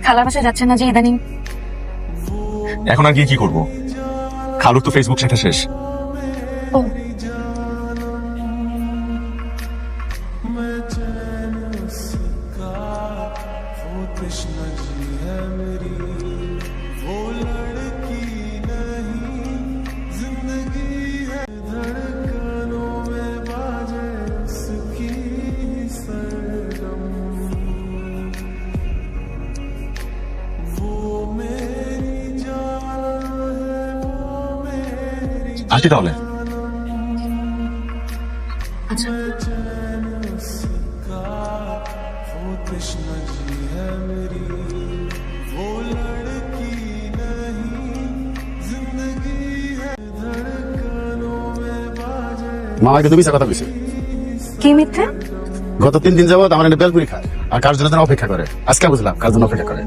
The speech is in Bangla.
খালার বাসায় যাচ্ছেন না যে ইদানিং? এখন আর গিয়ে কি করবো? খালুর তো ফেসবুক শেখা শেষ। ও আসি তাহলে। আচ্ছা, মামা কিন্তু মিশা কথা কইছে। কি মিথ্যে? গত 3 দিন যাবত আমার বেলপুরি খায় আর কার জন্য যেন অপেক্ষা করে। আজকে বুঝলাম কার জন্য অপেক্ষা করে।